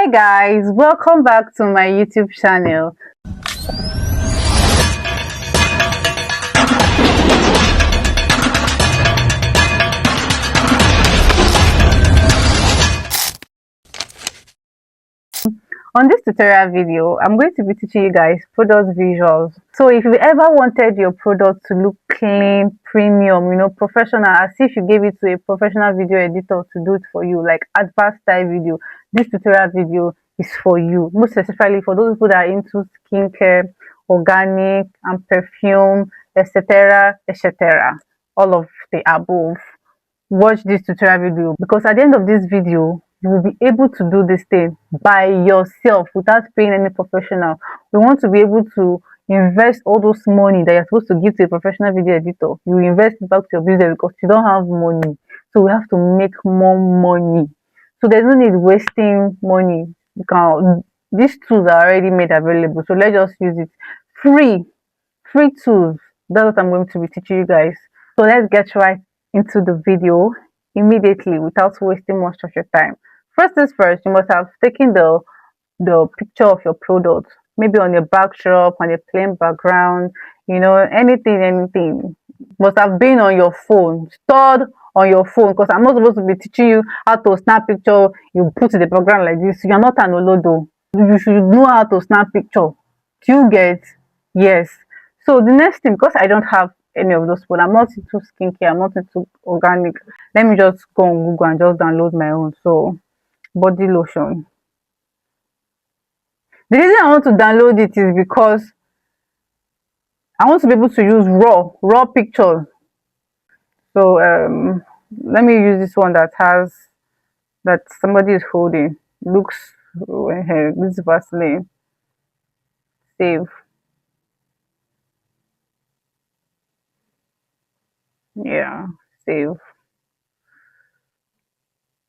Hi guys, welcome back to my YouTube channel. On this tutorial video, I'm going to be teaching you guys product visuals. So if you ever wanted your product to look clean, premium, professional, as if you gave it to a professional video editor to do it for you, like advert-style video, this tutorial video is for you. Most especially for those people that are into skincare, organic, and perfume, etc., etc. All of the above. Watch this tutorial video, because at the end of this video you will be able to do this thing by yourself without paying any professional. We want to be able to invest all those money that you're supposed to give to a professional video editor. You invest it back to your business because you don't have money, so we have to make more money. So there's no need wasting money. These tools are already made available, so let's just use it. Free tools. That's what I'm going to be teaching you guys. So let's get right into the video immediately without wasting much of your time. First things first, you must have taken the picture of your product, maybe on a backdrop, on a plain background, anything. Must have been on your phone, stored on your phone, because I'm not supposed to be teaching you how to snap picture. You put in the background like this. You're not an olodo. You should know how to snap picture. Do you get? Yes. So the next thing, because I don't have any of those food, I'm not into skincare, I'm not into organic, let me just go on Google and just download my own. So body lotion. The reason I want to download it is because I want to be able to use raw pictures. So let me use this one that somebody is holding. Looks this Vaseline. Save. Yeah, save.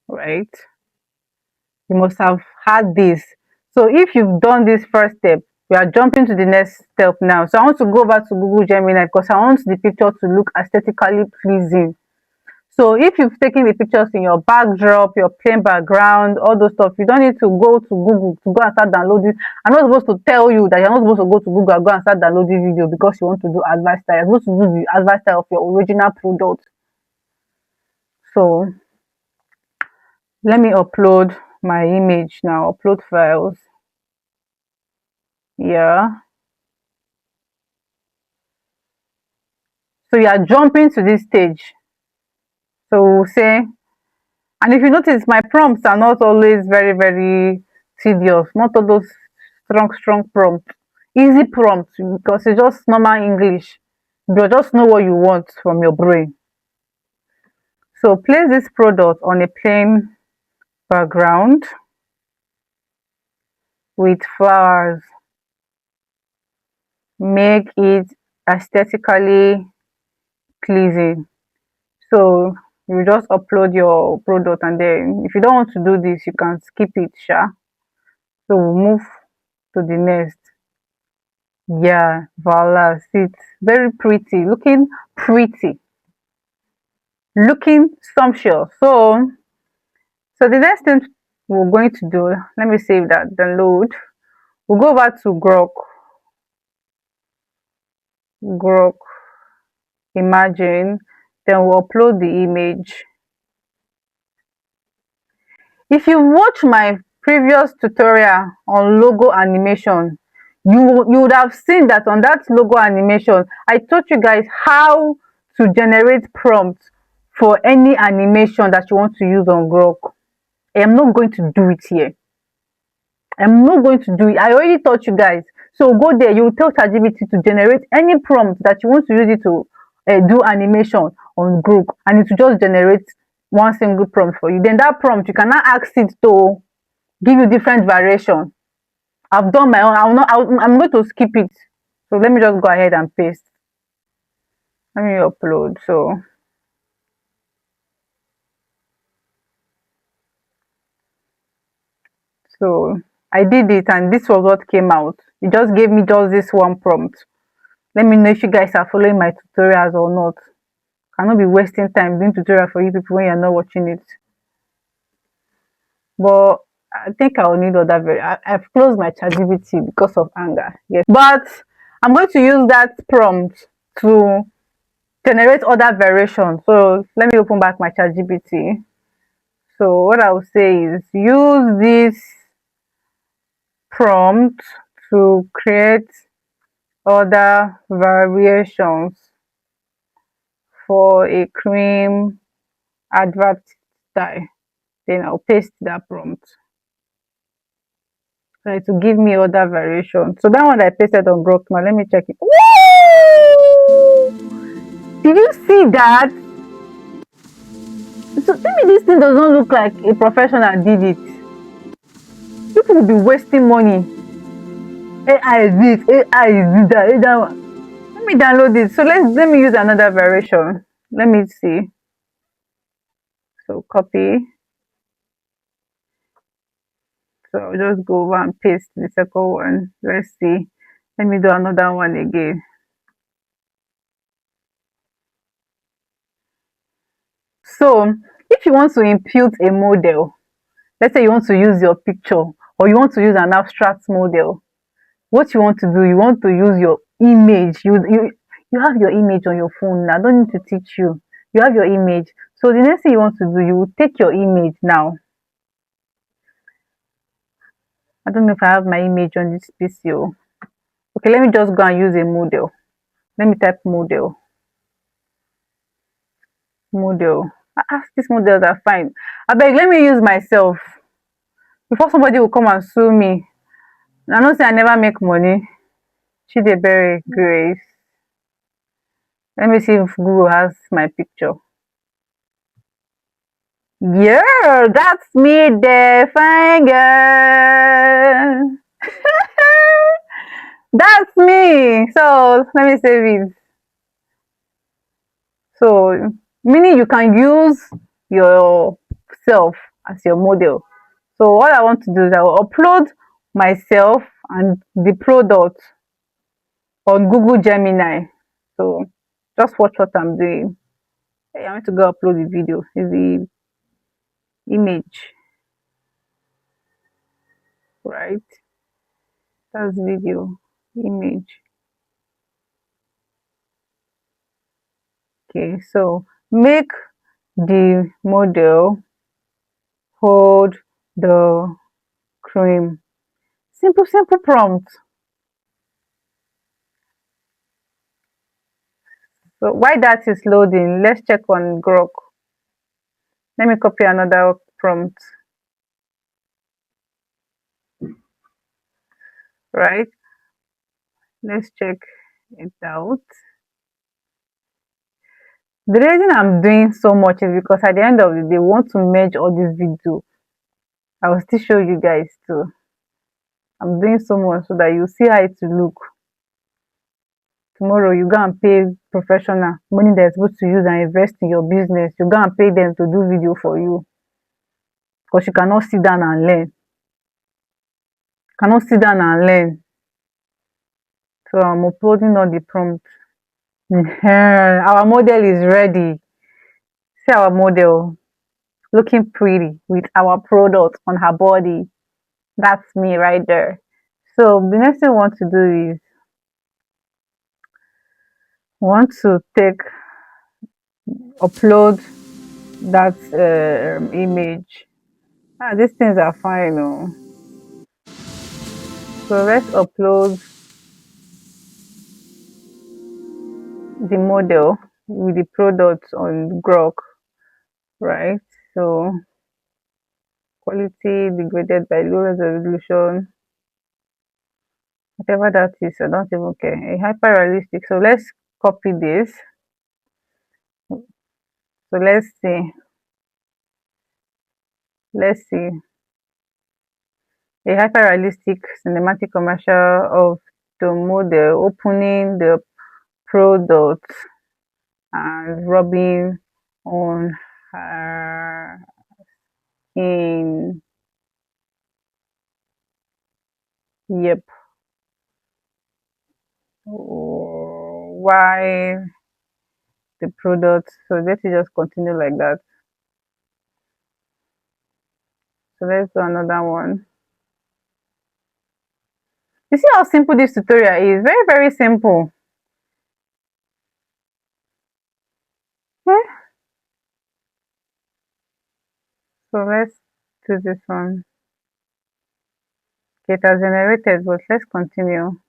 Right, you must have had this. So if you've done this first step, we are jumping to the next step now. So I want to go back to Google Gemini because I want the picture to look aesthetically pleasing. So if you've taken the pictures in your backdrop, your plain background, all those stuff, you don't need to go to Google to go and start downloading. I'm not supposed to tell you that you're not supposed to go to Google and go and start downloading video because you want to do advert style. You're supposed to do the advert style of your original product. So let me upload my image now. Upload files. Yeah. So you are jumping to this stage. So we'll say, and if you notice, my prompts are not always very tedious. Not all those strong prompts. Easy prompts, because it's just normal English. You just know what you want from your brain. So place this product on a plain background with flowers. Make it aesthetically pleasing. So you just upload your product, and then if you don't want to do this, you can skip it, sha. So we'll move to the next. Yeah, voila, see, it's very pretty, looking sumptuous. So the next thing we're going to do, let me save that, download. We'll go back to Grok Imagine, then we'll upload the image. If you watch my previous tutorial on logo animation, you would have seen that on that logo animation, I taught you guys how to generate prompts for any animation that you want to use on Grok. I am not going to do it here. I'm not going to do it. I already taught you guys. So go there, you will tell ChatGPT to generate any prompt that you want to use it to do animation on Grok, and it will just generate one single prompt for you. Then that prompt, you cannot ask it to give you different variation. I've done my own. I'm going to skip it. So let me just go ahead and paste. Let me upload. So I did it, and this was what came out. It just gave me just this one prompt. Let me know if you guys are following my tutorials or not. I cannot be wasting time doing tutorial for you people when you're not watching it. But I think I'll need other I've closed my ChatGPT because of anger. Yes. But I'm going to use that prompt to generate other variations. So let me open back my ChatGPT. So what I will say is use this prompt to create other variations for a cream advert style. Then I'll paste that prompt. So it will give me other variations. So that one I pasted on Grok. Now let me check it. Woo! Did you see that? So tell me this thing does not look like a professional did it. People will be wasting money. AI is this, AI is that, that one. Let me download it. So let me use another variation. Let me see. So copy. So I'll just go over and paste the second one. Let's see. Let me do another one again. So if you want to impute a model, let's say you want to use your picture or you want to use an abstract model, what you want to do, you want to use your image. You have your image on your phone now. I don't need to teach you. You have your image. So the next thing you want to do, you will take your image now. I don't know if I have my image on this PC. Okay, let me just go and use a model. Let me type model. Model. These models are fine. I beg, let me use myself before somebody will come and sue me. I know say I never make money. Chideberry Grace. Let me see if Google has my picture. Yeah, that's me there, fine girl. That's me. So let me save it. So meaning you can use yourself as your model. So what I want to do is I will upload myself and the product on Google Gemini. So just watch what I'm doing. Hey, I want to go upload the video. Is the image, right? That's video, image. Okay, so make the model hold the cream. Simple prompt. So while that is loading, let's check on Grok. Let me copy another prompt, right? Let's check it out. The reason I'm doing so much is because at the end of the day, we want to merge all this video. I will still show you guys too. I'm doing so much so that you see how it will look. Tomorrow you go and pay professional money they're supposed to use and invest in your business. You go and pay them to do video for you because you cannot sit down and learn. Cannot sit down and learn. So I'm uploading all the prompts. Our model is ready. See our model looking pretty with our product on her body. That's me right there. So the next thing I want to do is want to take upload that image. These things are fine. Oh. So let's upload the model with the product on Grok, right? So quality degraded by low resolution, whatever that is, I don't even care. A hyper realistic. So let's copy this. So let's see. Let's see. A hyper realistic cinematic commercial of the model opening the product and rubbing on her skin. Yep. Why the product? So let us just continue like that. So let's do another one. You see how simple this tutorial is? Very, very simple. Yeah. So let's do this one. Okay, it has generated, but let's continue.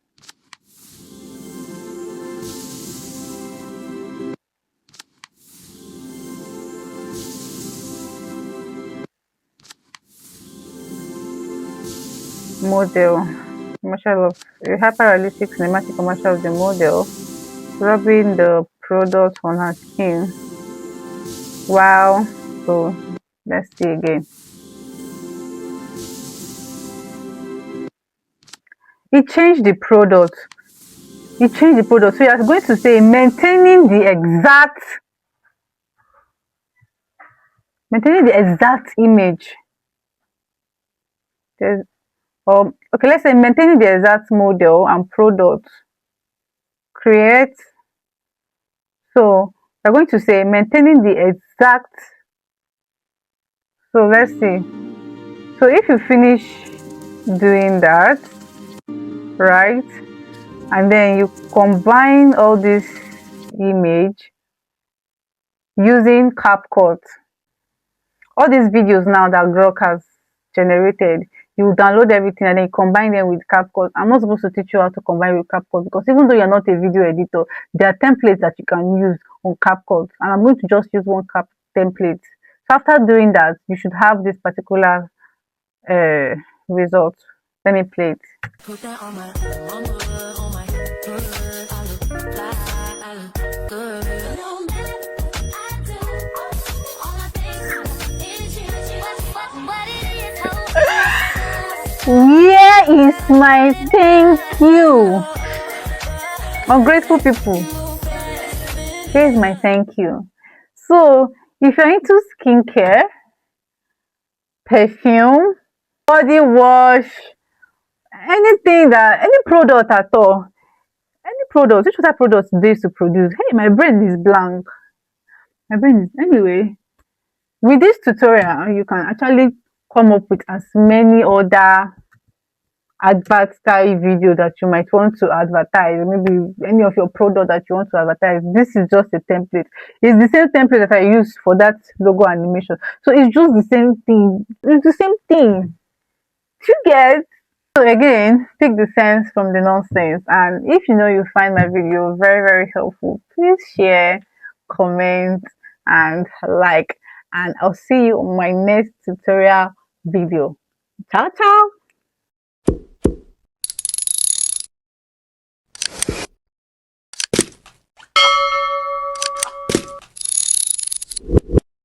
Model. Commercial of a hyper-realistic cinematic commercial of the model rubbing the product on her skin. Wow. So let's see again. It changed the product. It changed the product. So you're going to say maintaining the exact image. There's, okay, let's say maintaining the exact model and product. Create. So we're going to say maintaining the exact. So let's see. So if you finish doing that, right, and then you combine all this image using CapCut, all these videos now that Grok has generated, you download everything and then you combine them with CapCut. I'm not supposed to teach you how to combine with CapCut because even though you're not a video editor, there are templates that you can use on CapCut, and I'm going to just use one cap template. So after doing that, you should have this particular result. Let me play it. Put that on my Where is my thank you? Ungrateful people. Here's my thank you. So if you're into skincare, perfume, body wash, anything that, any product at all, any product, which other products do to produce? Hey, my brain is blank. My brain is, anyway. With this tutorial, you can actually come up with as many other advert style video that you might want to advertise, maybe any of your product that you want to advertise. This is just a template. It's the same template that I used for that logo animation, so it's just the same thing. It's the same thing, you get. So again, pick the sense from the nonsense, and if you know you find my video very, very helpful, please share, comment, and like, and I'll see you on my next tutorial video. Ciao ciao.